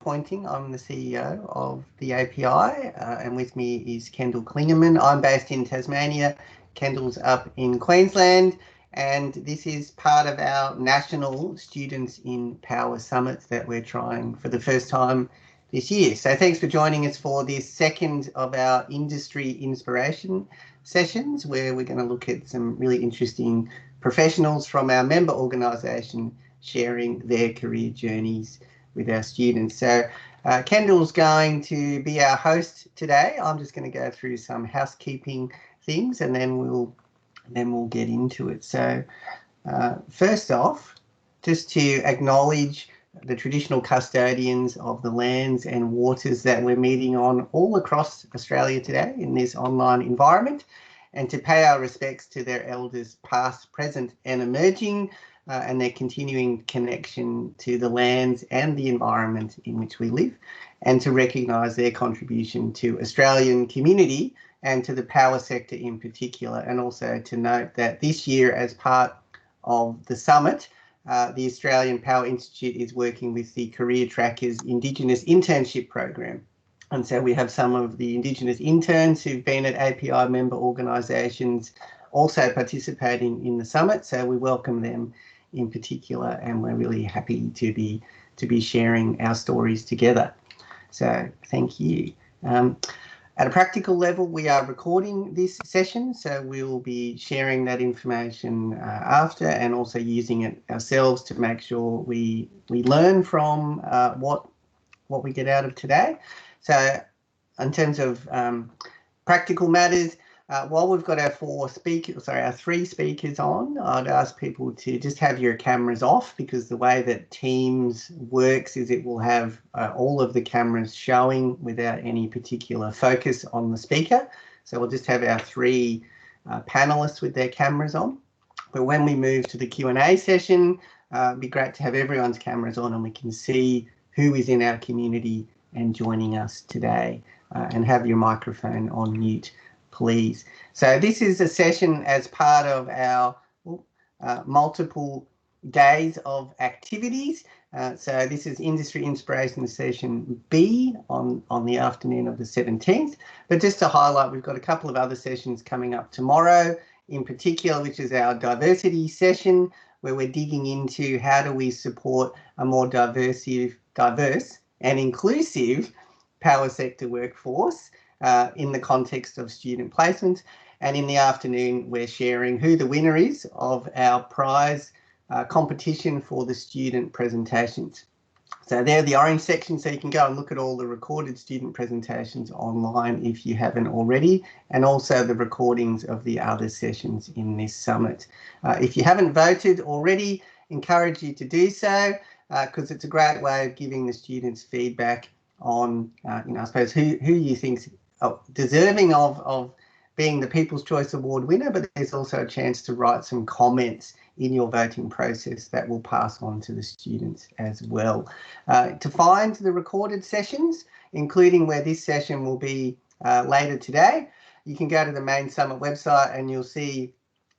Pointing. I'm the CEO of the API, and with me is Kendall Klingerman. I'm based in Tasmania. Kendall's up in Queensland, and this is part of our national Students in Power Summit that we're trying for the first time this year. So thanks for joining us for this second of our industry inspiration sessions, where we're going to look at some really interesting professionals from our member organisation sharing their career journeys with our students. So Kendall's going to be our host today. I'm just going to go through some housekeeping things and then we'll get into it. So first off, just to acknowledge the traditional custodians of the lands and waters that we're meeting on all across Australia today in this online environment, and to pay our respects to their elders past, present and emerging, and their continuing connection to the lands and the environment in which we live, and to recognise their contribution to Australian community and to the power sector in particular. And also to note that this year, as part of the summit, the Australian Power Institute is working with the Career Trackers Indigenous Internship Program. And so we have some of the Indigenous interns who've been at API member organisations also participating in the summit. So we welcome them in particular, and we're really happy to be sharing our stories together. So thank you. At a practical level, we are recording this session, so we'll be sharing that information after, and also using it ourselves to make sure we learn from what we get out of today. So in terms of practical matters, while we've got our three speakers on, I'd ask people to just have your cameras off, because the way that Teams works is it will have all of the cameras showing without any particular focus on the speaker. So we'll just have our three panelists with their cameras on. But when we move to the Q&A session, it'd be great to have everyone's cameras on and we can see who is in our community and joining us today, and have your microphone on mute, please. So this is a session as part of our multiple days of activities. So this is Industry Inspiration Session B on the afternoon of the 17th. But just to highlight, we've got a couple of other sessions coming up tomorrow in particular, which is our diversity session, where we're digging into how do we support a more diverse and inclusive power sector workforce in the context of student placements. And in the afternoon, we're sharing who the winner is of our prize competition for the student presentations. So they're the orange section, so you can go and look at all the recorded student presentations online if you haven't already, and also the recordings of the other sessions in this summit. If you haven't voted already, encourage you to do so, because it's a great way of giving the students feedback on, I suppose, who you think's deserving of being the People's Choice Award winner, but there's also a chance to write some comments in your voting process that will pass on to the students as well. To find the recorded sessions, including where this session will be later today, you can go to the main summit website and you'll see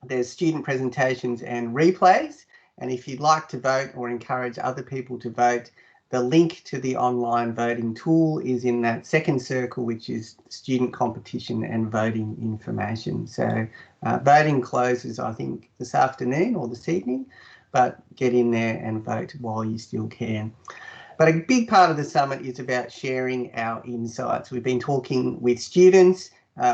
there's student presentations and replays. And if you'd like to vote or encourage other people to vote, the link to the online voting tool is in that second circle, which is student competition and voting information. So voting closes, I think, this afternoon or this evening, but get in there and vote while you still can. But a big part of the summit is about sharing our insights. We've been talking with students.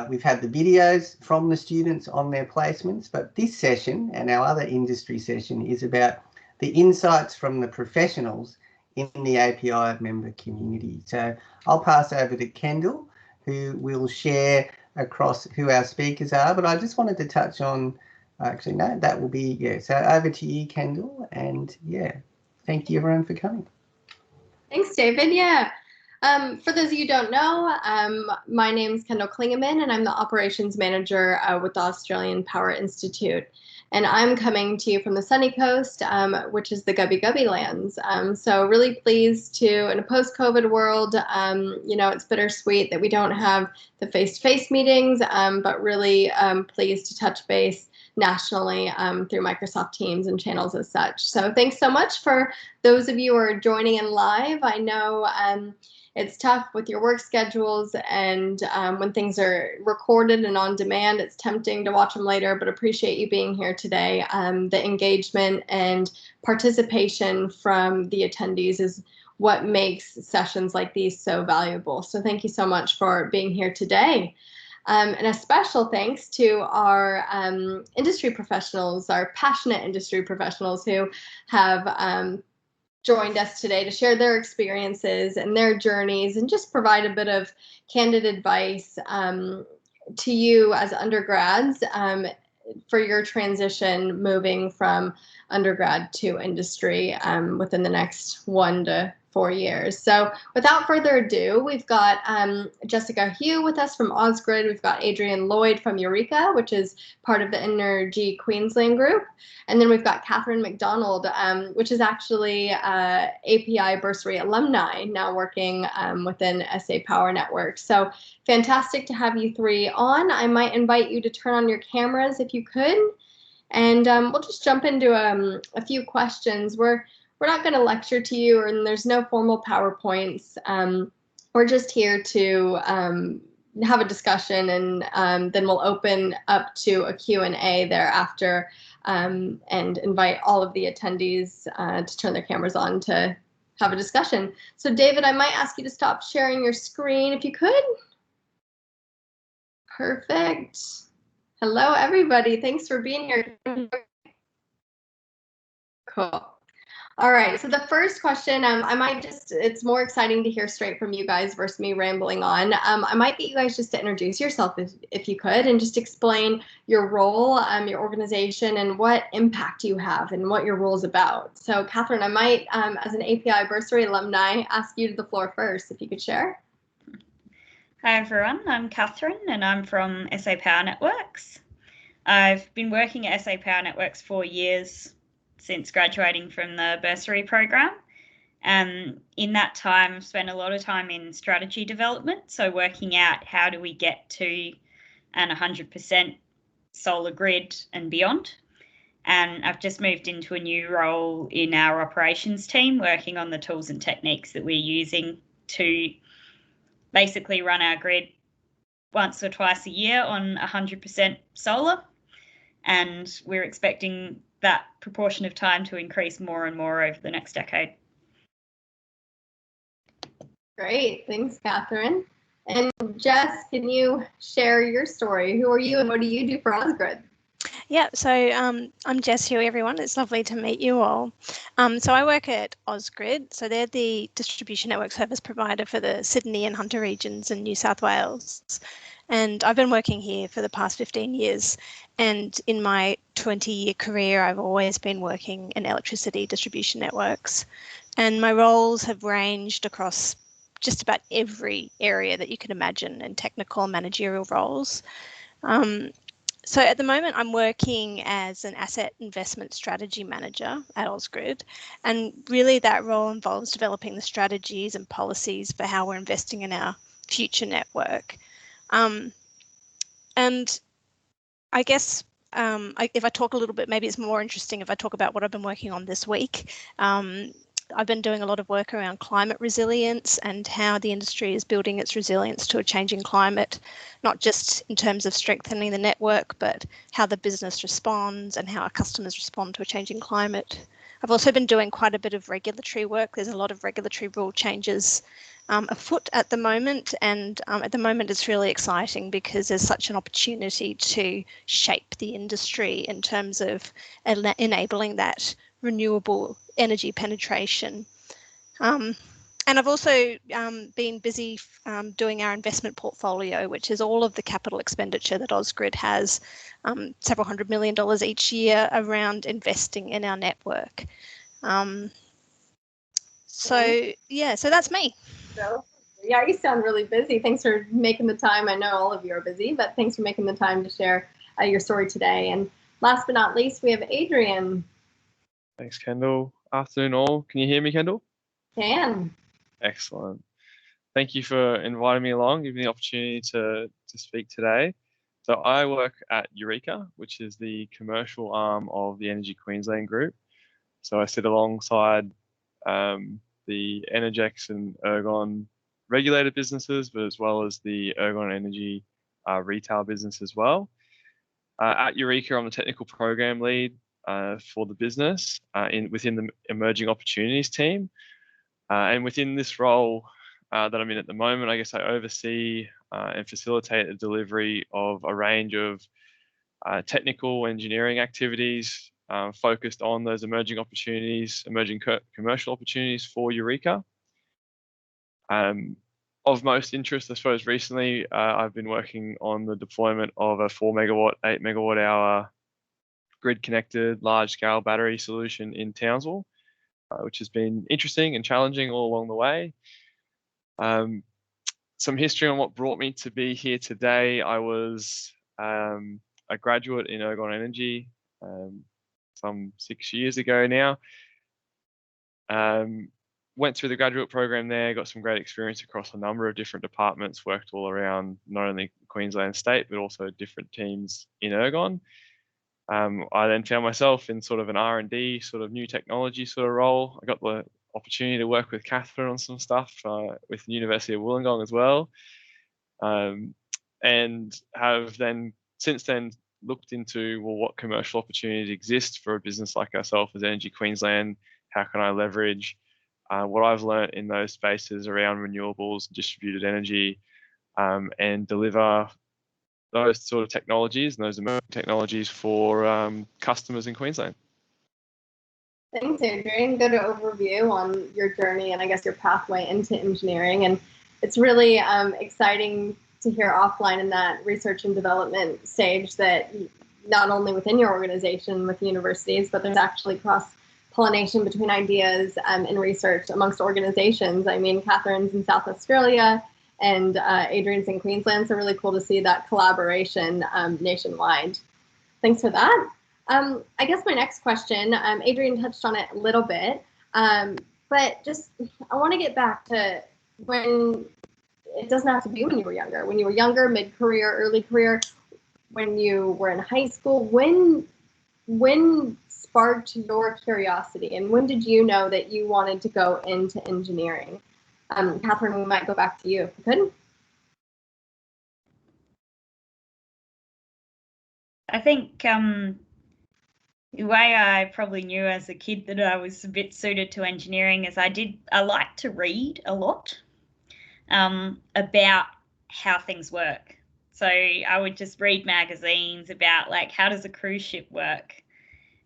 We've had the videos from the students on their placements, but this session and our other industry session is about the insights from the professionals in the API member community. So I'll pass over to Kendall, who will share across who our speakers are, but I just wanted to touch on, actually, no, that will be, yeah. So over to you, Kendall, and yeah, thank you everyone for coming. Thanks, David. Yeah. For those of you who don't know, my name is Kendall Klingerman, and I'm the operations manager with the Australian Power Institute. And I'm coming to you from the sunny coast, which is the Gubby Gubby lands. So really pleased to, in a post-COVID world, it's bittersweet that we don't have the face-to-face meetings, but really pleased to touch base nationally through Microsoft Teams and channels as such. So thanks so much for those of you who are joining in live. I know it's tough with your work schedules, and when things are recorded and on demand, it's tempting to watch them later, but appreciate you being here today. The engagement and participation from the attendees is what makes sessions like these so valuable. So thank you so much for being here today. And a special thanks to our industry professionals, our passionate industry professionals who have joined us today to share their experiences and their journeys and just provide a bit of candid advice to you as undergrads for your transition moving from undergrad to industry within the next 1 to 4 years. So without further ado, we've got Jessica Hugh with us from Osgrid. We've got Adrian Lloyd from Eureka, which is part of the Energy Queensland group. And then we've got Katherine McDonald, which is actually API bursary alumni, now working within SA Power Network. So fantastic to have you three on. I might invite you to turn on your cameras if you could. And we'll just jump into a few questions. We're not going to lecture to you, and there's no formal PowerPoints. We're just here to have a discussion, and then we'll open up to a Q&A thereafter and invite all of the attendees to turn their cameras on to have a discussion. So David, I might ask you to stop sharing your screen if you could. Perfect. Hello, everybody. Thanks for being here. Cool. All right, so the first question, it's more exciting to hear straight from you guys versus me rambling on. I might get you guys just to introduce yourself if you could, and just explain your role, your organization, and what impact you have and what your role is about. So Katherine, I might, as an API bursary alumni, ask you to the floor first, if you could share. Hi everyone, I'm Katherine and I'm from SA Power Networks. I've been working at SA Power Networks for years since graduating from the bursary program. In that time, I've spent a lot of time in strategy development, so working out how do we get to an 100% solar grid and beyond. And I've just moved into a new role in our operations team, working on the tools and techniques that we're using to basically run our grid once or twice a year on 100% solar. And we're expecting that proportion of time to increase more and more over the next decade. Great, thanks, Katherine. And Jess, can you share your story? Who are you and what do you do for Osgrid? Yeah, so I'm Jess Journey, everyone. It's lovely to meet you all. So I work at Osgrid. So they're the distribution network service provider for the Sydney and Hunter regions in New South Wales. And I've been working here for the past 15 years. And in my 20-year career, I've always been working in electricity distribution networks. And my roles have ranged across just about every area that you can imagine in technical and managerial roles. So at the moment, I'm working as an asset investment strategy manager at Osgrid. And really that role involves developing the strategies and policies for how we're investing in our future network. And I guess if I talk a little bit, maybe it's more interesting if I talk about what I've been working on this week. I've been doing a lot of work around climate resilience and how the industry is building its resilience to a changing climate, not just in terms of strengthening the network, but how the business responds and how our customers respond to a changing climate. I've also been doing quite a bit of regulatory work. There's a lot of regulatory rule changes afoot at the moment, and at the moment it's really exciting because there's such an opportunity to shape the industry in terms of enabling that renewable energy penetration. And I've also been busy doing our investment portfolio, which is all of the capital expenditure that Osgrid has, several $100 million each year around investing in our network. So that's me. So, yeah, you sound really busy. Thanks for making the time. I know all of you are busy, but thanks for making the time to share your story today. And last but not least, we have Adrian. Thanks, Kendall. Afternoon all. Can you hear me, Kendall? Can. Excellent. Thank you for inviting me along, giving me the opportunity to speak today. So I work at Eureka, which is the commercial arm of the Energy Queensland Group. So I sit alongside the Energex and Ergon regulated businesses, but as well as the Ergon Energy retail business as well. At Eureka, I'm the technical program lead for the business within the emerging opportunities team. And within this role that I'm in at the moment, I guess I oversee and facilitate the delivery of a range of technical engineering activities focused on those emerging opportunities, emerging commercial opportunities for Eureka. Of most interest, I suppose, recently, I've been working on the deployment of a 4 megawatt, 8 megawatt hour grid connected large scale battery solution in Townsville, which has been interesting and challenging all along the way. Some history on what brought me to be here today. I was a graduate in Ergon Energy some 6 years ago now. Went through the graduate program there, got some great experience across a number of different departments, worked all around not only Queensland state, but also different teams in Ergon. I then found myself in sort of an R&D sort of new technology sort of role. I got the opportunity to work with Katherine on some stuff with the University of Wollongong as well. And have then since then looked into, well, what commercial opportunities exist for a business like ourselves as Energy Queensland? How can I leverage what I've learned in those spaces around renewables, distributed energy, and deliver those sort of technologies and those emerging technologies for customers in Queensland. Thanks, Adrian. Good overview on your journey and I guess your pathway into engineering. And it's really exciting to hear offline in that research and development stage that not only within your organization with universities, but there's actually cross-pollination between ideas and research amongst organizations. I mean, Katherine's in South Australia and Adrian's in Queensland, so really cool to see that collaboration nationwide. Thanks for that. I guess my next question, Adrian touched on it a little bit, but just I want to get back to when it doesn't have to be when you were younger, mid-career, early career, when you were in high school. When sparked your curiosity, and when did you know that you wanted to go into engineering? Katherine, we might go back to you if we could. I think the way I probably knew as a kid that I was a bit suited to engineering is I like to read a lot about how things work. So I would just read magazines about, like, how does a cruise ship work?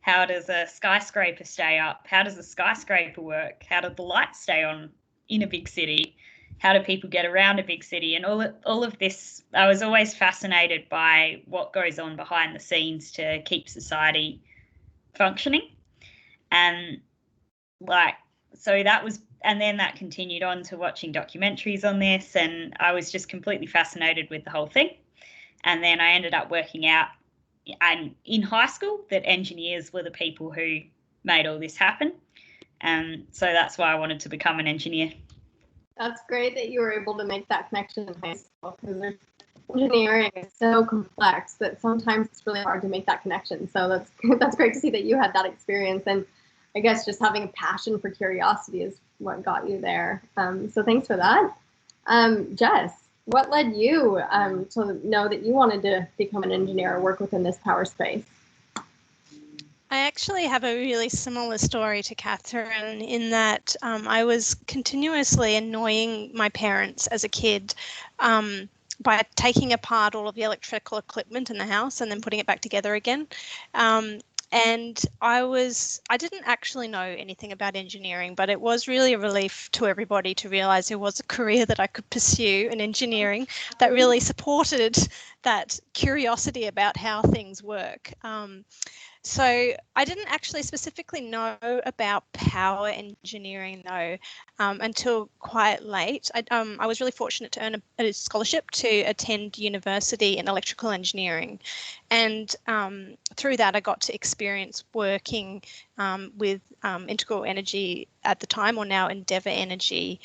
How does a skyscraper stay up? How does a skyscraper work? How do the lights stay on in a big city? How do people get around a big city? And all of this, I was always fascinated by what goes on behind the scenes to keep society functioning. And then that continued on to watching documentaries on this, and I was just completely fascinated with the whole thing. And then I ended up working out in high school that engineers were the people who made all this happen. And so that's why I wanted to become an engineer. That's great that you were able to make that connection in high school, because engineering is so complex that sometimes it's really hard to make that connection. So that's great to see that you had that experience, and I guess just having a passion for curiosity is what got you there. So thanks for that. Jess, what led you to know that you wanted to become an engineer or work within this power space? I actually have a really similar story to Katherine in that I was continuously annoying my parents as a kid by taking apart all of the electrical equipment in the house and then putting it back together again. And I didn't actually know anything about engineering, but it was really a relief to everybody to realise there was a career that I could pursue in engineering that really supported that curiosity about how things work. So I didn't actually specifically know about power engineering though until quite late. I was really fortunate to earn a scholarship to attend university in electrical engineering, And through that, I got to experience working with Integral Energy at the time, or now Endeavour Energy,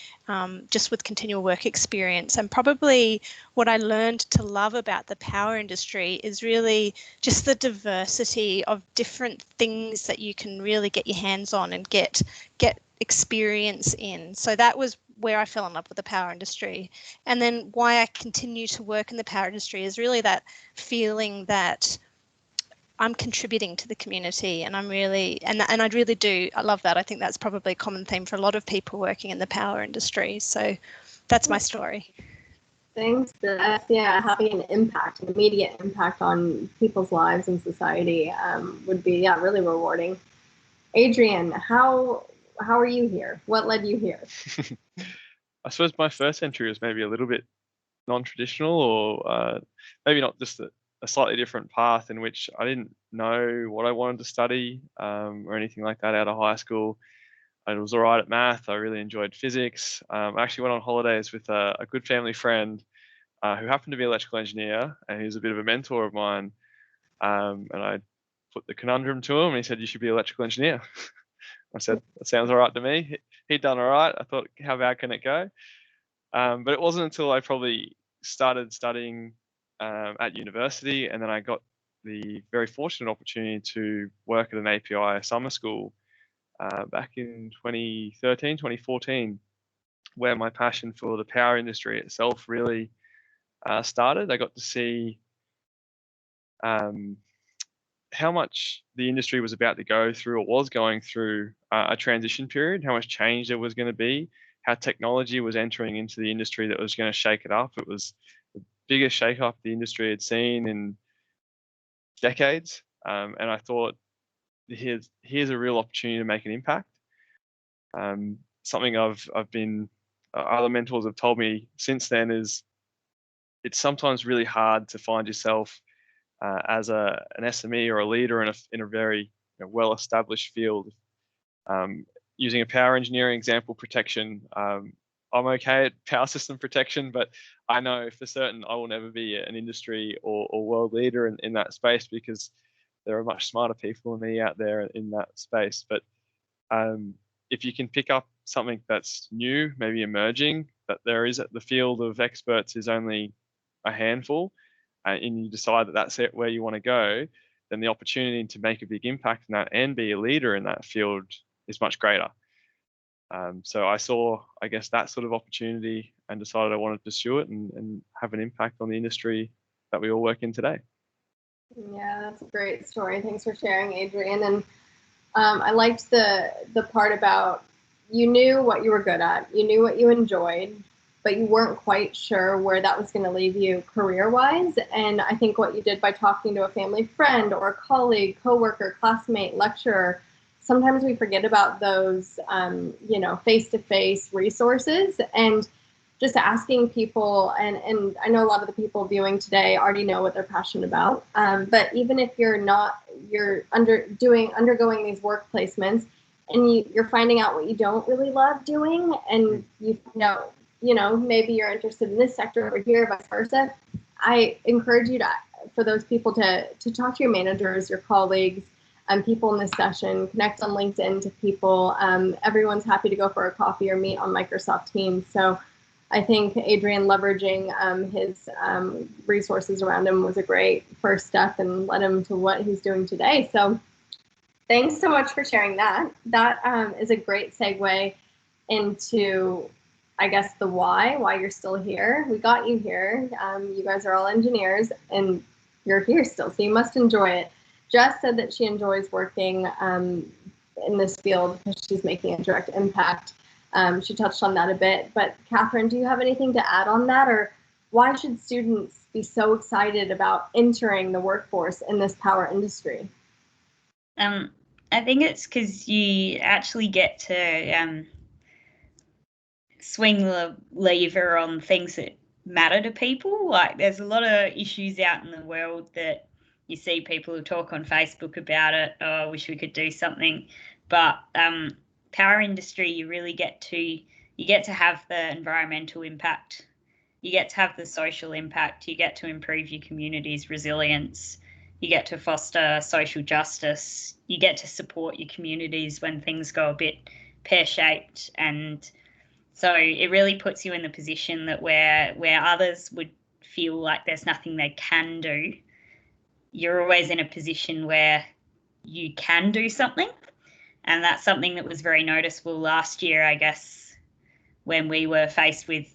just with continual work experience. And probably what I learned to love about the power industry is really just the diversity of different things that you can really get your hands on and get experience in. So that was where I fell in love with the power industry. And then why I continue to work in the power industry is really that feeling that I'm contributing to the community, and I'm really, and I really do, I love that. I think that's probably a common theme for a lot of people working in the power industry. So that's my story. Thanks. Yeah, having an impact, an immediate impact on people's lives and society would be, really rewarding. Adrian, how are you here? What led you here? I suppose my first entry was maybe a little bit non-traditional, or maybe not, just a slightly different path in which I didn't know what I wanted to study or anything like that out of high school. I was all right at math. I really enjoyed physics. I actually went on holidays with a good family friend who happened to be an electrical engineer, and he was a bit of a mentor of mine. And I put the conundrum to him, and he said, "You should be an electrical engineer." I said, "That sounds all right to me." He'd done all right. I thought, how bad can it go? But it wasn't until I probably started studying at university, and then I got the very fortunate opportunity to work at an API summer school back in 2013, 2014, where my passion for the power industry itself really started. I got to see how much the industry was about to go through, or was going through, a transition period, how much change there was going to be, how technology was entering into the industry that was going to shake it up. It was the biggest shake up the industry had seen in decades. And I thought, here's a real opportunity to make an impact. Something I've been, other mentors have told me since then is, it's sometimes really hard to find yourself as an SME or a leader in a very well-established field. Using a power engineering example, protection, I'm okay at power system protection, but I know for certain I will never be an industry or world leader in that space, because there are much smarter people than me out there in that space. But if you can pick up something that's new, maybe emerging, that there is, the field of experts is only a handful, and you decide that that's it, where you want to go, then the opportunity to make a big impact in that and be a leader in that field is much greater. So I saw, I guess, that sort of opportunity and decided I wanted to pursue it and have an impact on the industry that we all work in today. Yeah, that's a great story. Thanks for sharing, Adrian. And I liked the part about, you knew what you were good at, you knew what you enjoyed, but you weren't quite sure where that was going to leave you career-wise. And I think what you did by talking to a family friend or a colleague, coworker, classmate, lecturer, sometimes we forget about those, face-to-face resources, and just asking people. And I know a lot of the people viewing today already know what they're passionate about. But even if you're not, you're undergoing these work placements, and you're finding out what you don't really love doing, and maybe you're interested in this sector over here, vice versa. I encourage you for those people to talk to your managers, your colleagues, people in this session, connect on LinkedIn to people. Everyone's happy to go for a coffee or meet on Microsoft Teams. So I think Adrian leveraging his resources around him was a great first step and led him to what he's doing today. So thanks so much for sharing that. That is a great segue into, I guess, the why you're still here. We got you here. You guys are all engineers and you're here still, so you must enjoy it. Jess said that she enjoys working in this field because she's making a direct impact. She touched on that a bit, but Katherine, do you have anything to add on that, or why should students be so excited about entering the workforce in this power industry? I think it's because you actually get to swing the lever on things that matter to people. Like, there's a lot of issues out in the world that you see people who talk on Facebook about it. Oh, I wish we could do something. But power industry, you really get to have the environmental impact. You get to have the social impact. You get to improve your community's resilience. you get to foster social justice, you get to support your communities when things go a bit pear-shaped. And so it really puts you in the position that where others would feel like there's nothing they can do, you're always in a position where you can do something. And that's something that was very noticeable last year, I guess, when we were faced with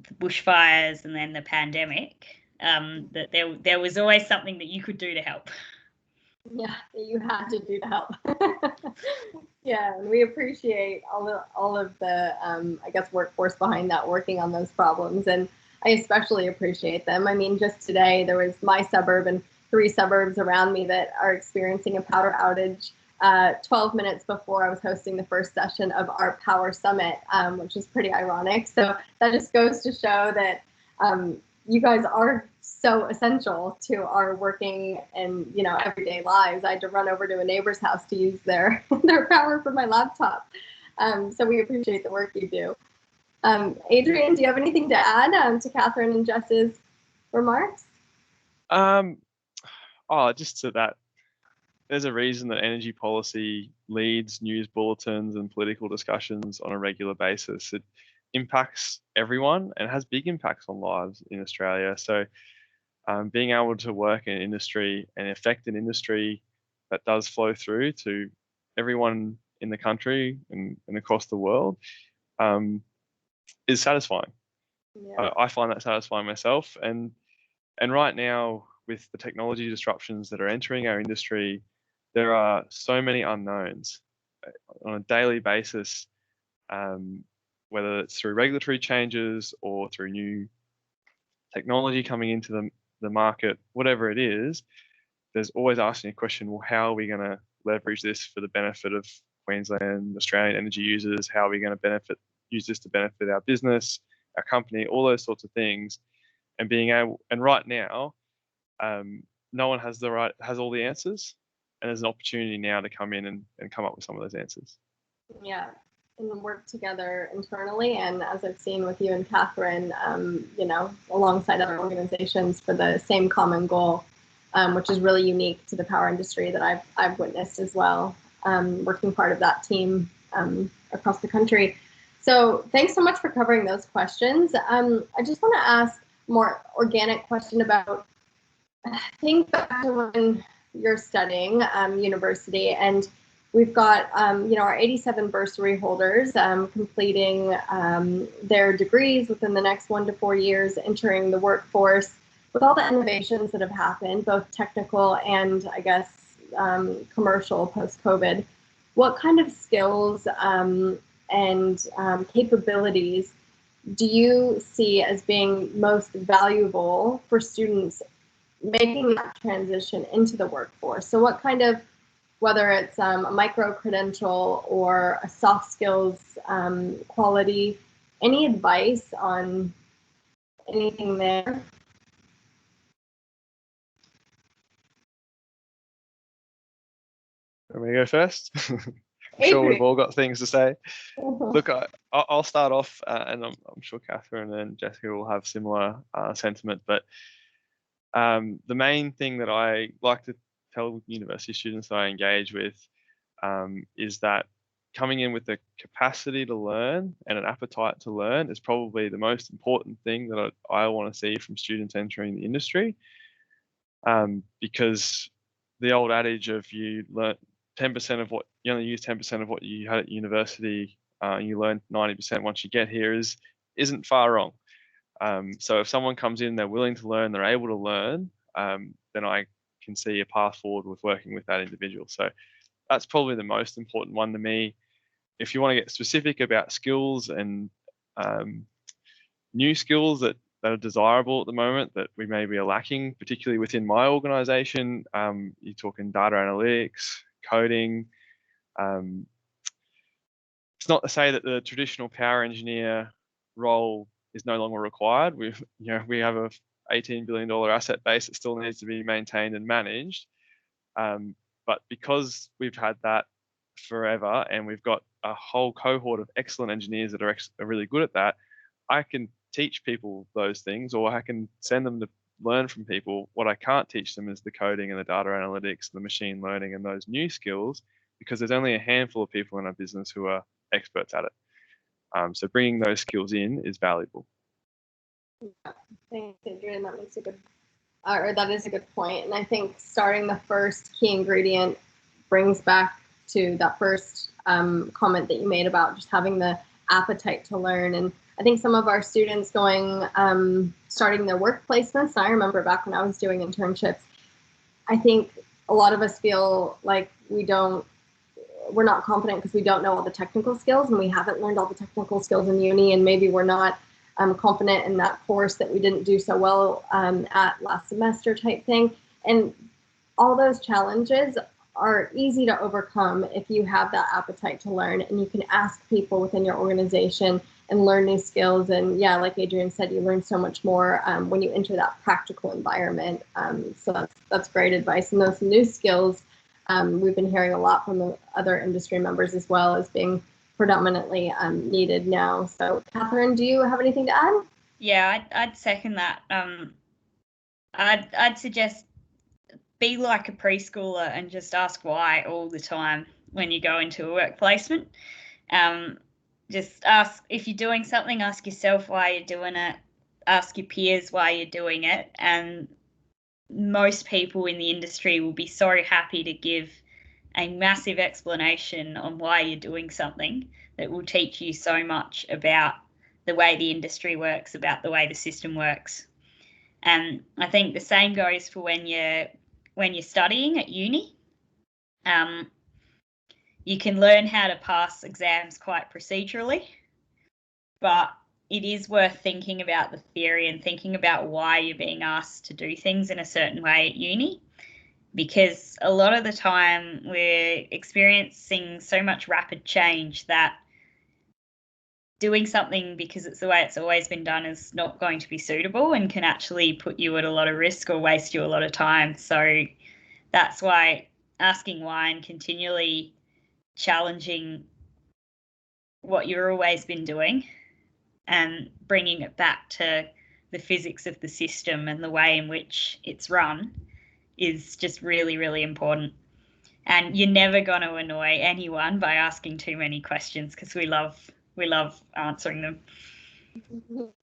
the bushfires and then the pandemic, that there was always something that you could do to help. Yeah, that you had to do to help. Yeah, and we appreciate all of the I guess workforce behind that, working on those problems, and I especially appreciate them. I mean, just today there was my suburb and 3 suburbs around me that are experiencing a power outage 12 minutes before I was hosting the first session of our Power Summit, which is pretty ironic. So that just goes to show that you guys are so essential to our working and everyday lives. I had to run over to a neighbor's house to use their power for my laptop. So we appreciate the work you do. Adrian, do you have anything to add to Katherine and Jess's remarks? Just to that, there's a reason that energy policy leads news bulletins and political discussions on a regular basis. It impacts everyone and has big impacts on lives in Australia. So being able to work in industry and affect an industry that does flow through to everyone in the country and across the world is satisfying. Yeah. I find that satisfying myself. And right now, with the technology disruptions that are entering our industry, there are so many unknowns on a daily basis, whether it's through regulatory changes or through new technology coming into the market, whatever it is, there's always asking a question, well, how are we going to leverage this for the benefit of Queensland, Australian energy users? How are we going to use this to benefit our business, our company, all those sorts of things? And right now, no one has all the answers, and there's an opportunity now to come in and come up with some of those answers. Yeah, and work together internally, and as I've seen with you and Katherine, alongside other organizations for the same common goal, which is really unique to the power industry that I've witnessed as well, working part of that team across the country. So thanks so much for covering those questions. I just want to ask a more organic question about, think back to when you're studying university, and we've got our 87 bursary holders completing their degrees within the next 1 to 4 years, entering the workforce with all the innovations that have happened, both technical and I guess commercial post-COVID. What kind of skills and capabilities do you see as being most valuable for students making that transition into the workforce? So what kind of, whether it's a micro-credential or a soft skills quality, any advice on anything there? Let me go first. I'm sure we've all got things to say. Look, I'll start off, and I'm sure Katherine and Jessica will have similar sentiment, but the main thing that I like to tell university students that I engage with is that coming in with the capacity to learn and an appetite to learn is probably the most important thing that I want to see from students entering the industry, because the old adage of you learn 10% of what you only use 10% of what you had at university, and you learn 90% once you get here isn't far wrong. So if someone comes in, they're willing to learn, they're able to learn, then I can see a path forward with working with that individual. So that's probably the most important one to me. If you want to get specific about skills and new skills that are desirable at the moment that we maybe are lacking, particularly within my organization, you're talking data analytics, coding. It's not to say that the traditional power engineer role is no longer required. We have a $18 billion asset base that still needs to be maintained and managed. But because we've had that forever and we've got a whole cohort of excellent engineers that are really good at that, I can teach people those things, or I can send them to learn from people. What I can't teach them is the coding and the data analytics, the machine learning, and those new skills, because there's only a handful of people in our business who are experts at it. So bringing those skills in is valuable. Yeah, thanks, Adrian. That makes a good, or that is a good point. And I think starting the first key ingredient brings back to that first comment that you made about just having the appetite to learn. And I think some of our students going, starting their work placements, and I remember back when I was doing internships, I think a lot of us feel like we're not confident because we don't know all the technical skills, and we haven't learned all the technical skills in uni, and maybe we're not confident in that course that we didn't do so well at last semester type thing. And all those challenges are easy to overcome if you have that appetite to learn, and you can ask people within your organization and learn new skills. And yeah, like Adrian said, you learn so much more when you enter that practical environment. So that's great advice. And those new skills, we've been hearing a lot from the other industry members as well as being predominantly needed now. So Katherine, do you have anything to add? Yeah, I'd second that. I'd suggest be like a preschooler and just ask why all the time when you go into a work placement. Just ask, if you're doing something, ask yourself why you're doing it, ask your peers why you're doing it, and most people in the industry will be so happy to give a massive explanation on why you're doing something that will teach you so much about the way the industry works, about the way the system works. And I think the same goes for when you're studying at uni. You can learn how to pass exams quite procedurally, but it is worth thinking about the theory and thinking about why you're being asked to do things in a certain way at uni, because a lot of the time we're experiencing so much rapid change that doing something because it's the way it's always been done is not going to be suitable and can actually put you at a lot of risk or waste you a lot of time. So that's why asking why and continually challenging what you've always been doing and bringing it back to the physics of the system and the way in which it's run is just really, really important. And you're never going to annoy anyone by asking too many questions, because we love answering them.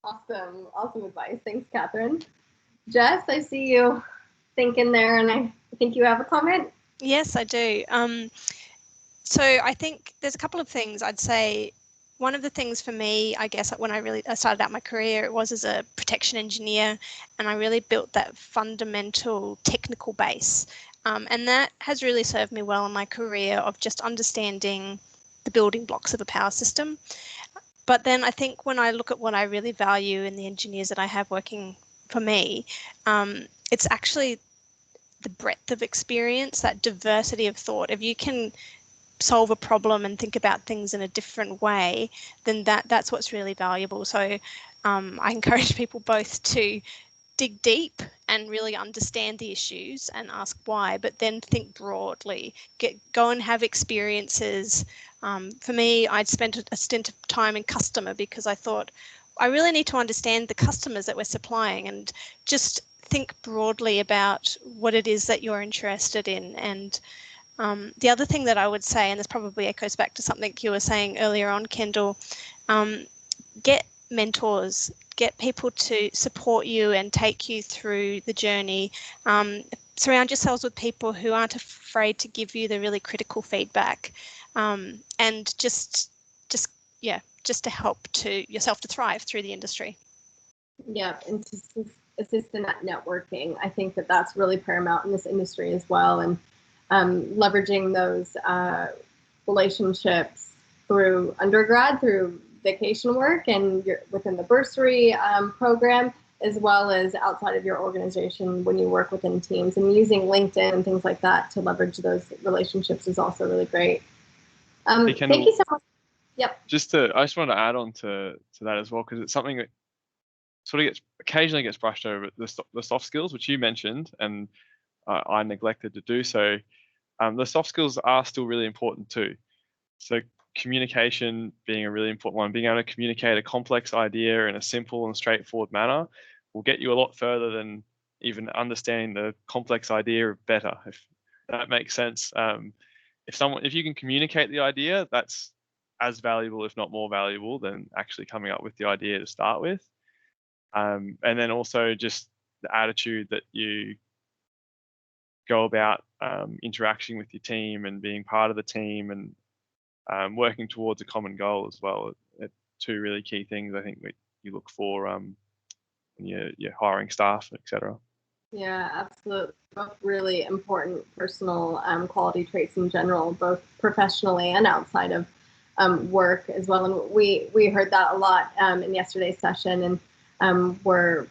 Awesome advice. Thanks, Katherine. Jess, I see you thinking there, and I think you have a comment. Yes, I do. So I think there's a couple of things I'd say. One of the things for me, I guess, when I started out my career, it was as a protection engineer, and I really built that fundamental technical base. And that has really served me well in my career of just understanding the building blocks of a power system. But then I think when I look at what I really value in the engineers that I have working for me, it's actually the breadth of experience, that diversity of thought. If you can solve a problem and think about things in a different way, then that's what's really valuable. So I encourage people both to dig deep and really understand the issues and ask why, but then think broadly. Go and have experiences. For me, I'd spent a stint of time in customer because I thought I really need to understand the customers that we're supplying, and just think broadly about what it is that you're interested in. And the other thing that I would say, and this probably echoes back to something you were saying earlier on, Kendall, get mentors, get people to support you and take you through the journey. Surround yourselves with people who aren't afraid to give you the really critical feedback, and just to help yourself to thrive through the industry. Yeah, and to assist in that networking. I think that's really paramount in this industry as well, and leveraging those relationships through undergrad, through vacation work, and within the bursary program, as well as outside of your organization when you work within teams. And using LinkedIn and things like that to leverage those relationships is also really great. Hey, Kendall, thank you so much. Yep. I just want to add on to that as well, because it's something that sort of occasionally gets brushed over, the soft skills, which you mentioned, and I neglected to do so. The soft skills are still really important too. So communication being a really important one, being able to communicate a complex idea in a simple and straightforward manner will get you a lot further than even understanding the complex idea better, if that makes sense. If you can communicate the idea, that's as valuable, if not more valuable, than actually coming up with the idea to start with. And then also just the attitude that you go about interacting with your team and being part of the team and working towards a common goal as well. Two really key things I think that you look for when you're hiring staff, etc. Yeah, absolutely. Both really important personal quality traits in general, both professionally and outside of work as well. And we heard that a lot in yesterday's session, and we're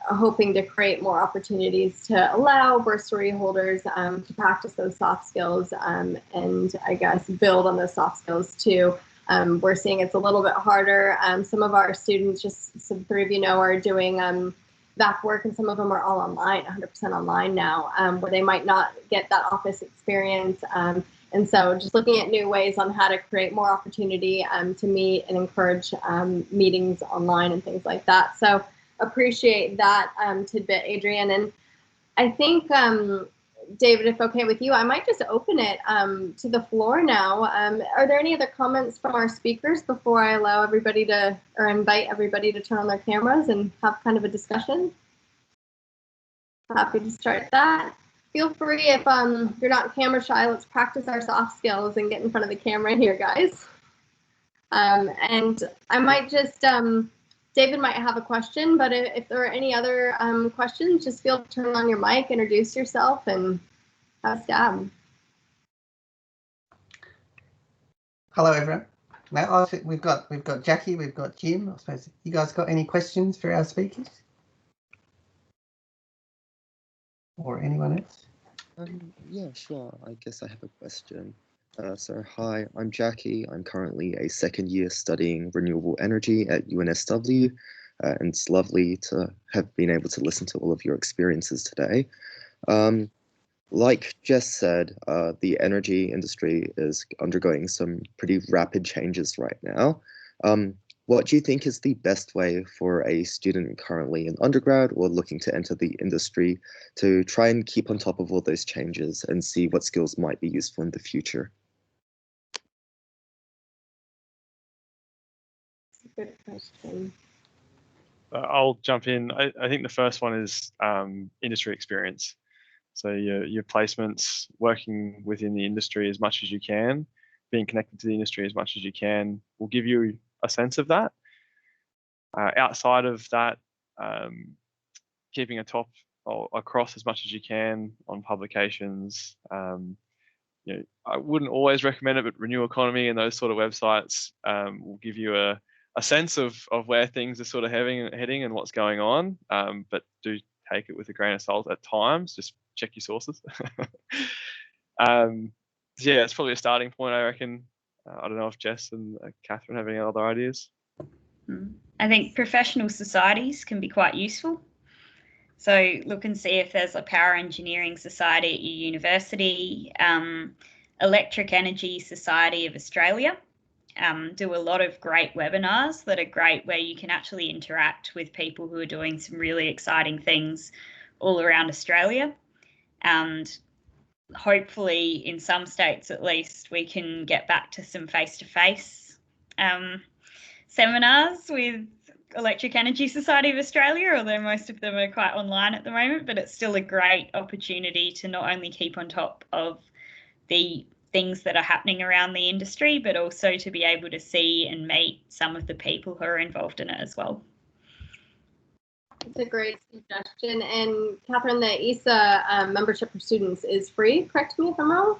hoping to create more opportunities to allow bursary holders to practice those soft skills and I guess build on those soft skills too. We're seeing it's a little bit harder. Some of our students, just so the three of you know, are doing back work, and some of them are all online, 100% online now, where they might not get that office experience. And so just looking at new ways on how to create more opportunity to meet and encourage meetings online and things like that. So appreciate that tidbit, Adrian. And I think, David, if okay with you, I might just open it to the floor now. Are there any other comments from our speakers before I allow everybody to, or invite everybody to turn on their cameras and have kind of a discussion? Happy to start that. Feel free, if you're not camera shy, let's practice our soft skills and get in front of the camera here, guys. And I might just, David might have a question, but if there are any other questions, just feel free to turn on your mic, introduce yourself, and have a stab. Hello, everyone. Now we've got Jackie, we've got Jim. I suppose you guys got any questions for our speakers, or anyone else? Yeah, sure. I guess I have a question. So hi, I'm Jackie. I'm currently a second year studying renewable energy at UNSW, and it's lovely to have been able to listen to all of your experiences today. Like Jess said, the energy industry is undergoing some pretty rapid changes right now. What do you think is the best way for a student currently in undergrad or looking to enter the industry to try and keep on top of all those changes and see what skills might be useful in the future? Good question. I'll jump in. I think the first one is industry experience. So your placements, working within the industry as much as you can, being connected to the industry as much as you can, will give you a sense of that. Outside of that, keeping a top or across as much as you can on publications. I wouldn't always recommend it, but Renew Economy and those sort of websites will give you a sense of where things are sort of heading and what's going on, but do take it with a grain of salt at times. Just check your sources. So yeah, it's probably a starting point, I reckon. I don't know if Jess and Katherine have any other ideas. I think professional societies can be quite useful. So look and see if there's a power engineering society at your university, Electric Energy Society of Australia. Do a lot of great webinars that are great, where you can actually interact with people who are doing some really exciting things all around Australia. And hopefully in some states at least, we can get back to some face-to-face seminars with Electric Energy Society of Australia, although most of them are quite online at the moment, but it's still a great opportunity to not only keep on top of the things that are happening around the industry, but also to be able to see and meet some of the people who are involved in it as well. It's a great suggestion. And Katherine, the ESA membership for students is free, correct me if I'm wrong?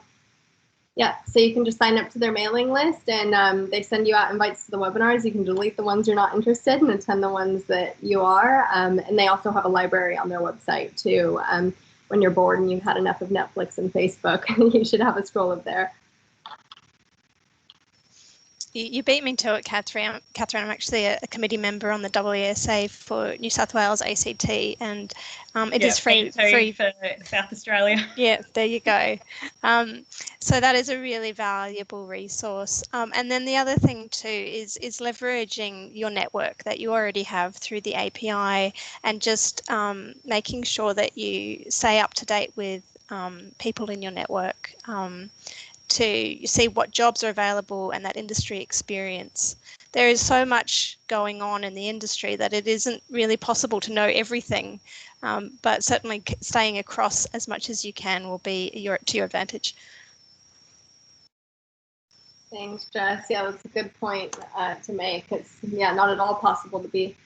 Yeah, so you can just sign up to their mailing list, and they send you out invites to the webinars. You can delete the ones you're not interested in and attend the ones that you are. And they also have a library on their website too. When you're bored and you've had enough of Netflix and Facebook, you should have a scroll up there. You beat me to it, Katherine. I'm actually a committee member on the WESA for New South Wales ACT, and it is free for South Australia. Yeah, there you go. So that is a really valuable resource. And then the other thing too is leveraging your network that you already have through the API, and just making sure that you stay up to date with people in your network. To see what jobs are available and that industry experience. There is so much going on in the industry that it isn't really possible to know everything, but certainly staying across as much as you can will be to your advantage. Thanks, Jess. Yeah, that's a good point to make. It's not at all possible to be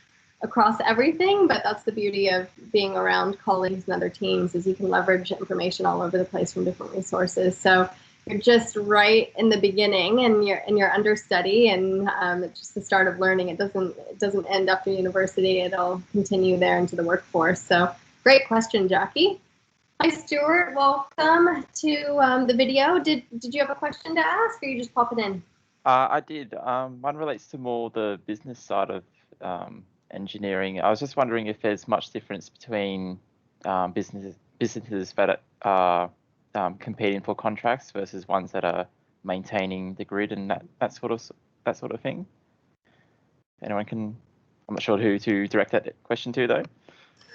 across everything, but that's the beauty of being around colleagues and other teams, is you can leverage information all over the place from different resources. So you're just right in the beginning, and you're understudy, and it's just the start of learning. It doesn't end after university. It'll continue there into the workforce. So great question, Jackie. Hi, Stuart. Welcome to the video. Did you have a question to ask, or you just pop it in? I did. One relates to more the business side of engineering. I was just wondering if there's much difference between businesses that are competing for contracts versus ones that are maintaining the grid and that sort of thing. Anyone can? I'm not sure who to direct that question to, though.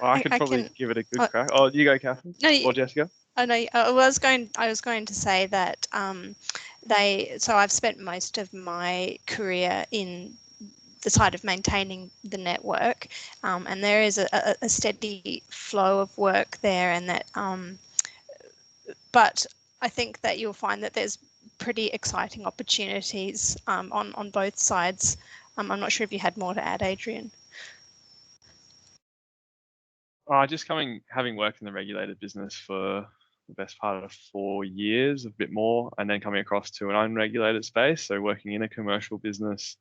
Well, I could probably give it a good crack. Oh, you go, Katherine. Or Jessica. Oh no, I was going to say that so I've spent most of my career in the side of maintaining the network, and there is a steady flow of work there, and that but I think that you'll find that there's pretty exciting opportunities on both sides. I'm not sure if you had more to add, Adrian. Just having worked in the regulated business for the best part of 4 years, a bit more, and then coming across to an unregulated space. So working in a commercial business,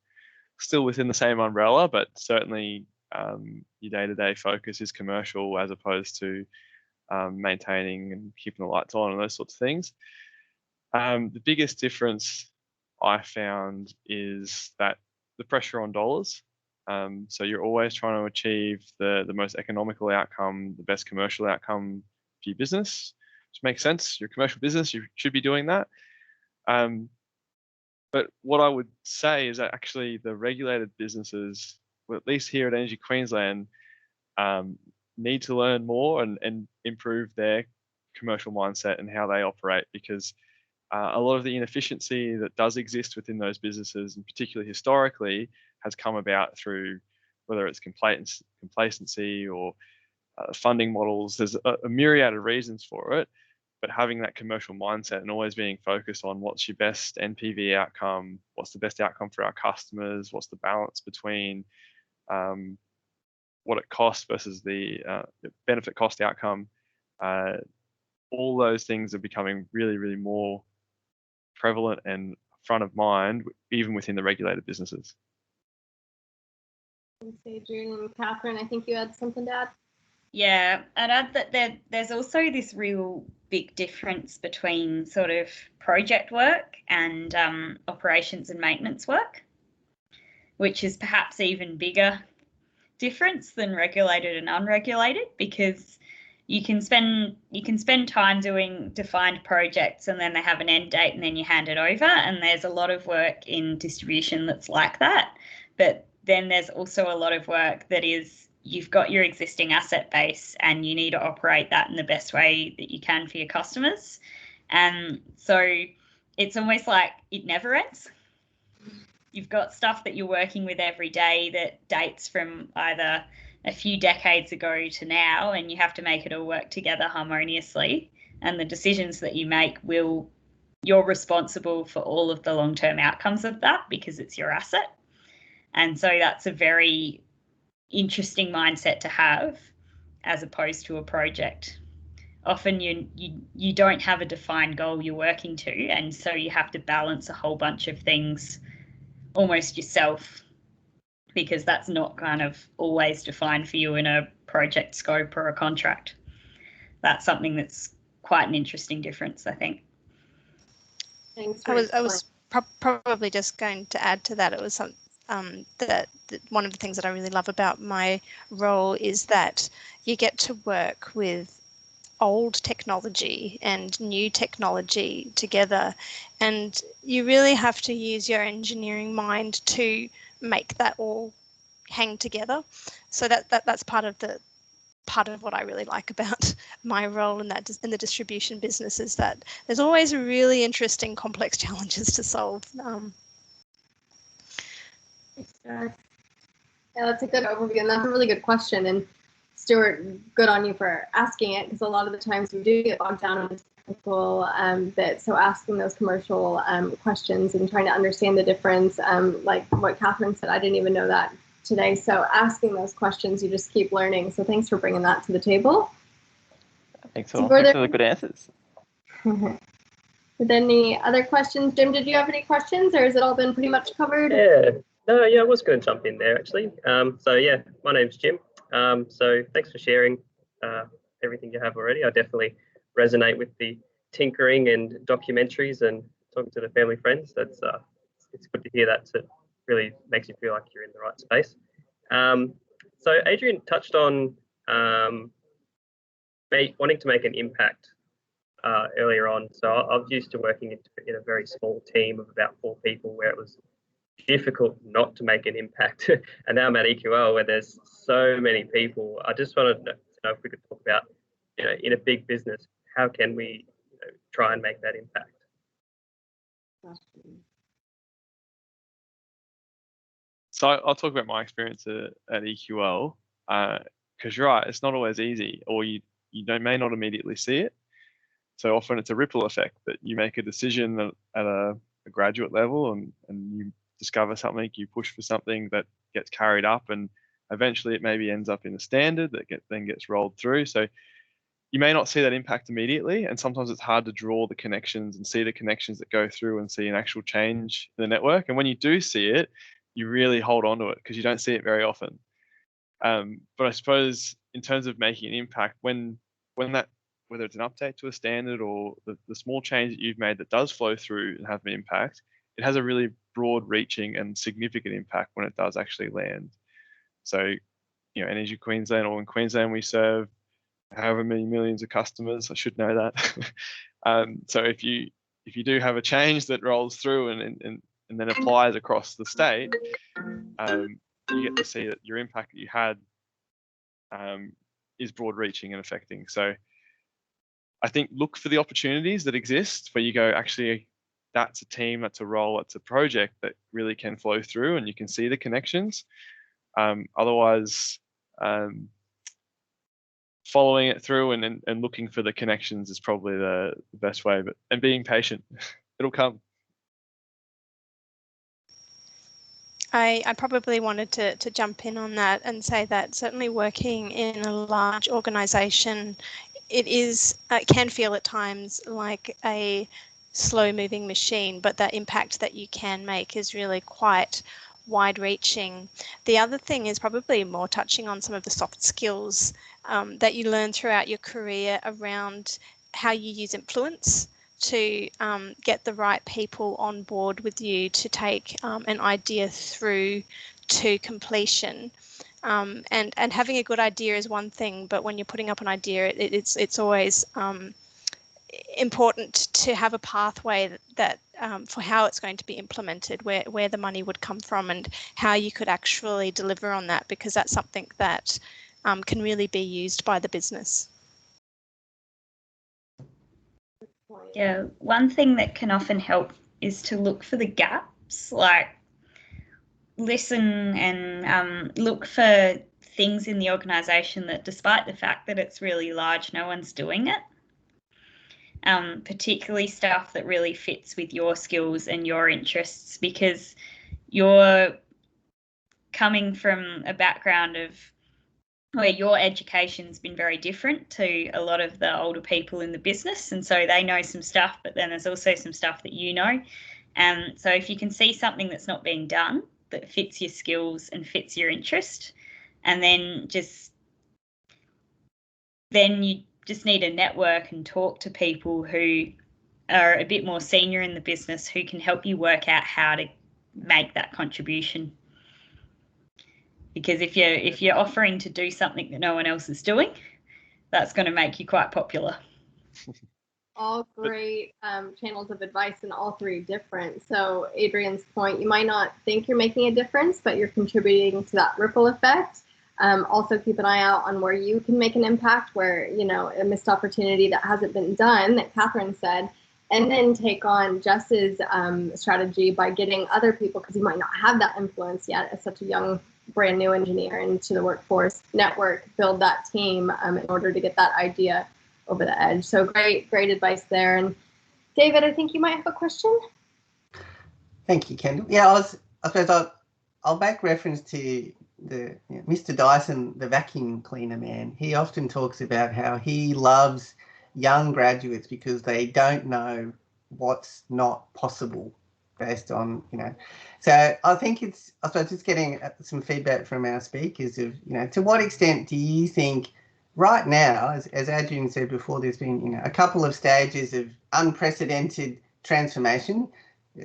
still within the same umbrella, but certainly your day-to-day focus is commercial as opposed to maintaining and keeping the lights on and those sorts of things. The biggest difference I found is that the pressure on dollars. So you're always trying to achieve the most economical outcome, the best commercial outcome for your business, which makes sense. You're a commercial business, you should be doing that. But what I would say is that actually the regulated businesses, well, at least here at Energy Queensland, need to learn more and improve their commercial mindset and how they operate, because a lot of the inefficiency that does exist within those businesses, and particularly historically, has come about through whether it's complacency or funding models. There's a myriad of reasons for it, but having that commercial mindset and always being focused on what's your best NPV outcome, what's the best outcome for our customers, what's the balance between what it costs versus the benefit cost outcome, all those things are becoming really, really more prevalent and front of mind, even within the regulated businesses. Thanks, Adrian. And Katherine, I think you had something to add. Yeah, I'd add that there's also this real big difference between sort of project work and operations and maintenance work, which is perhaps even bigger difference than regulated and unregulated, because you can spend time doing defined projects and then they have an end date and then you hand it over, and there's a lot of work in distribution that's like that. But then there's also a lot of work that is, you've got your existing asset base and you need to operate that in the best way that you can for your customers. And so it's almost like it never ends. You've got stuff that you're working with every day that dates from either a few decades ago to now, and you have to make it all work together harmoniously. And the decisions that you make you're responsible for all of the long-term outcomes of that, because it's your asset. And so that's a very interesting mindset to have, as opposed to a project. Often you don't have a defined goal you're working to, and so you have to balance a whole bunch of things almost yourself, because that's not kind of always defined for you in a project scope or a contract. That's something that's quite an interesting difference, I think. Thanks. probably just going to add to that, it was that one of the things that I really love about my role is that you get to work with old technology and new technology together, and you really have to use your engineering mind to make that all hang together. So that's part of what I really like about my role in the distribution business, is that there's always really interesting, complex challenges to solve. Yeah, that's a good overview, and that's a really good question. And Stuart, good on you for asking it, because a lot of the times we do get bogged down on the technical bit. So asking those commercial questions and trying to understand the difference, like what Katherine said, I didn't even know that today. So asking those questions, you just keep learning. So thanks for bringing that to the table. Thanks for the good answers. With any other questions? Jim, did you have any questions, or has it all been pretty much covered? I was going to jump in there actually. So yeah, my name's Jim. So thanks for sharing everything you have already. I definitely resonate with the tinkering and documentaries and talking to the family friends. That's it's good to hear that. It really makes you feel like you're in the right space. So Adrian touched on wanting to make an impact earlier on. So I was used to working in a very small team of about 4 people, where it was difficult not to make an impact. And now I'm at EQL, where there's so many people. I just wanted to know if we could talk about, in a big business, how can we try and make that impact? So I'll talk about my experience at EQL, because you're right, it's not always easy, or you may not immediately see it. So often it's a ripple effect that you make a decision at a graduate level, and you discover something, you push for something that gets carried up, and eventually it maybe ends up in a standard that then gets rolled through. So you may not see that impact immediately, and sometimes it's hard to draw the connections and see the connections that go through and see an actual change in the network. And when you do see it, you really hold on to it, because you don't see it very often. But I suppose in terms of making an impact, when that, whether it's an update to a standard or the small change that you've made that does flow through and have an impact, it has a really broad reaching and significant impact when it does actually land. So, Energy Queensland, or in Queensland we serve however many millions of customers, I should know that. So if you do have a change that rolls through and then applies across the state, you get to see that your impact that you had is broad reaching and affecting. So I think look for the opportunities that exist where you go, actually, that's a team, that's a role, that's a project that really can flow through, and you can see the connections. Otherwise, following it through and looking for the connections is probably the best way, and being patient. It'll come. I probably wanted to jump in on that and say that certainly working in a large organisation, it can feel at times like a slow-moving machine, but that impact that you can make is really quite wide-reaching. The other thing is probably more touching on some of the soft skills that you learn throughout your career around how you use influence to get the right people on board with you to take an idea through to completion. And having a good idea is one thing, but when you're putting up an idea, it's always important to have a pathway that for how it's going to be implemented, where the money would come from, and how you could actually deliver on that, because that's something that can really be used by the business. Yeah, one thing that can often help is to look for the gaps, like listen and look for things in the organisation that, despite the fact that it's really large, no one's doing it. Particularly stuff that really fits with your skills and your interests, because you're coming from a background of where your education's been very different to a lot of the older people in the business, and so they know some stuff, but then there's also some stuff that you know. And so if you can see something that's not being done that fits your skills and fits your interest, and then you just need to network and talk to people who are a bit more senior in the business who can help you work out how to make that contribution. Because if you're offering to do something that no one else is doing, that's going to make you quite popular. All great channels of advice, and all three different. So Adrian's point, you might not think you're making a difference, but you're contributing to that ripple effect. Also keep an eye out on where you can make an impact, where, you know, a missed opportunity that hasn't been done, that Katherine said, and then take on Jess's strategy by getting other people, because you might not have that influence yet as such a young, brand new engineer into the workforce network, build that team in order to get that idea over the edge. So great advice there. And David, I think you might have a question. Thank you, Kendall. Yeah, I suppose I'll make reference to Mr. Dyson, the vacuum cleaner man. He often talks about how he loves young graduates because they don't know what's not possible based on, you know. So I think I suppose just getting some feedback from our speakers of, you know, to what extent do you think right now, as Adrian said before, there's been, you know, a couple of stages of unprecedented transformation.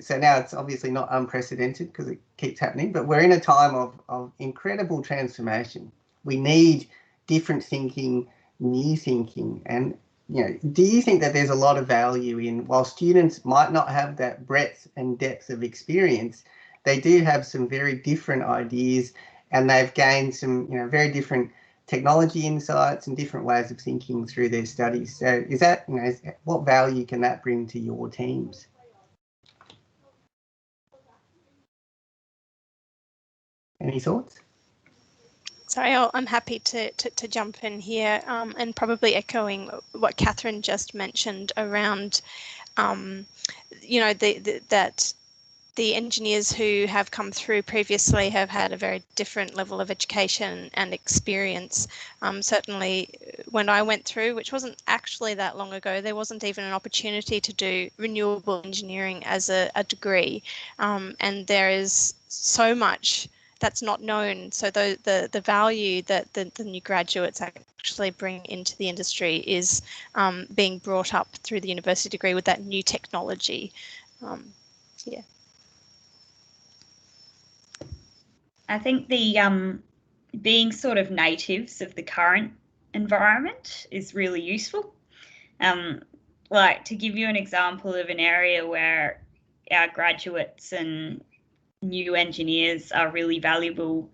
So now it's obviously not unprecedented because it keeps happening, but we're in a time of incredible transformation. We need different thinking, new thinking. And, you know, do you think that there's a lot of value in, while students might not have that breadth and depth of experience, they do have some very different ideas, and they've gained some, you know, very different technology insights and different ways of thinking through their studies. So is that, you know, what value can that bring to your teams? Any thoughts? Sorry, I'm happy to jump in here, and probably echoing what Katherine just mentioned around, you know, that the engineers who have come through previously have had a very different level of education and experience. Certainly when I went through, which wasn't actually that long ago, there wasn't even an opportunity to do renewable engineering as a degree. And there is so much that's not known. So the value that the new graduates actually bring into the industry is being brought up through the university degree with that new technology. Yeah. I think the being sort of natives of the current environment is really useful. Like, to give you an example of an area where our graduates and new engineers are really valuable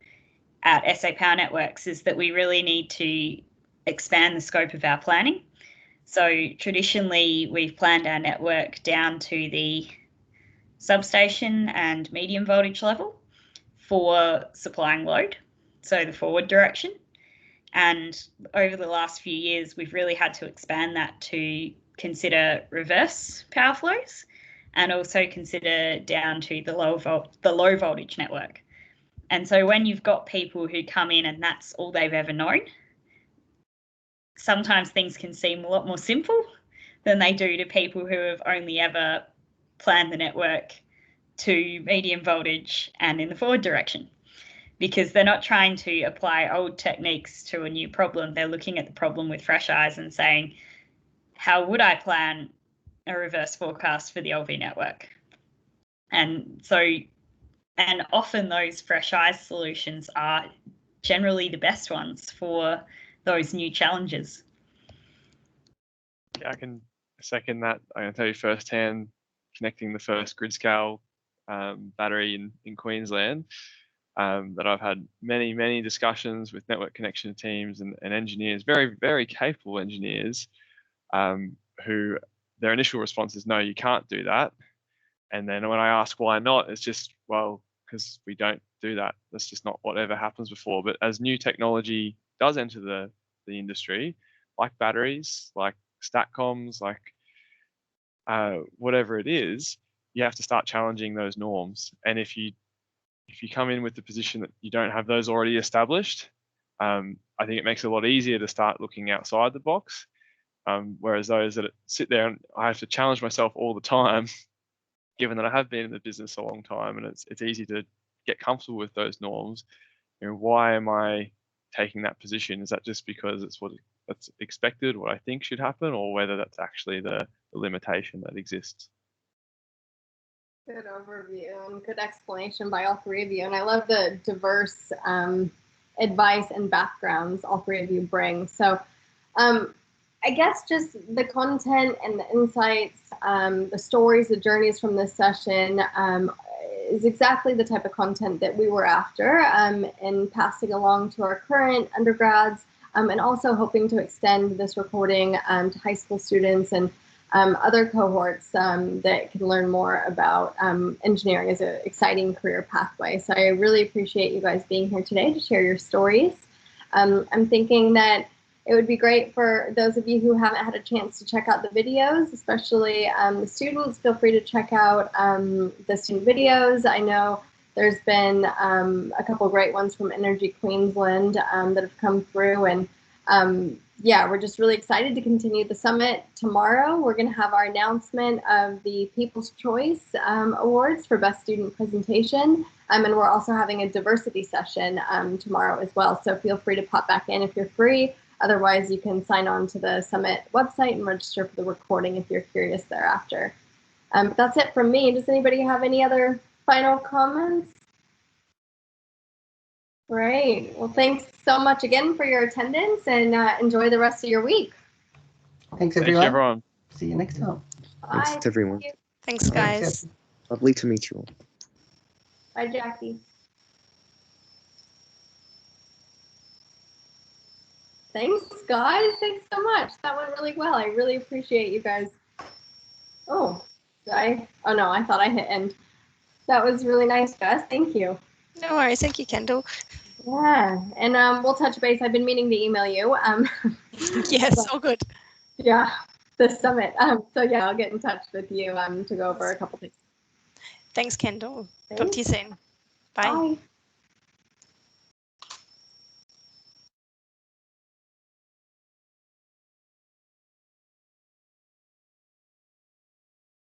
at SA Power Networks, is that we really need to expand the scope of our planning. So traditionally, we've planned our network down to the substation and medium voltage level for supplying load, so the forward direction. And over the last few years, we've really had to expand that to consider reverse power flows, and also consider down to the low voltage network. And so when you've got people who come in and that's all they've ever known, sometimes things can seem a lot more simple than they do to people who have only ever planned the network to medium voltage and in the forward direction, because they're not trying to apply old techniques to a new problem. They're looking at the problem with fresh eyes and saying, how would I plan a reverse forecast for the LV network? And so, and often those fresh eyes solutions are generally the best ones for those new challenges. Yeah, I can second that. I can tell you firsthand, connecting the first grid scale battery in Queensland, that I've had many discussions with network connection teams and engineers, very capable engineers, who their initial response is, no, you can't do that. And then when I ask why not, it's just, well, because we don't do that. That's just not whatever happens before. But as new technology does enter the industry, like batteries, like StatComs, like whatever it is, you have to start challenging those norms. And if you come in with the position that you don't have those already established, I think it makes it a lot easier to start looking outside the box. Whereas those that sit there and I have to challenge myself all the time, given that I have been in the business a long time, and it's easy to get comfortable with those norms. You know, why am I taking that position? Is that just because it's what that's expected, what I think should happen, or whether that's actually the limitation that exists. Good overview and good explanation by all three of you. And I love the diverse advice and backgrounds all three of you bring. So I guess just the content and the insights, the stories, the journeys from this session is exactly the type of content that we were after and passing along to our current undergrads, and also hoping to extend this recording to high school students and other cohorts that can learn more about engineering as an exciting career pathway. So I really appreciate you guys being here today to share your stories. I'm thinking that it would be great for those of you who haven't had a chance to check out the videos, especially the students. Feel free to check out the student videos. I know there's been a couple of great ones from Energy Queensland that have come through, and yeah, we're just really excited to continue the summit tomorrow. We're going to have our announcement of the People's Choice Awards for Best Student Presentation, and we're also having a diversity session tomorrow as well. So feel free to pop back in if you're free. Otherwise, you can sign on to the Summit website and register for the recording if you're curious thereafter. That's it from me. Does anybody have any other final comments? Great. Well, thanks so much again for your attendance, and enjoy the rest of your week. Thanks, Thank everyone. you, everyone. See you next time. Bye. Thanks, everyone. Thanks, guys. Lovely to meet you all. Bye, Jackie. Thanks, guys. Thanks so much. That went really well. I really appreciate you guys. Oh, oh no, I thought I hit end. That was really nice, guys. Thank you. No worries. Thank you, Kendall. Yeah, and we'll touch base. I've been meaning to email you. Yes, all good. Yeah, the summit. So yeah, I'll get in touch with you to go over a couple things. Thanks, Kendall. Talk to you soon. Bye. Bye.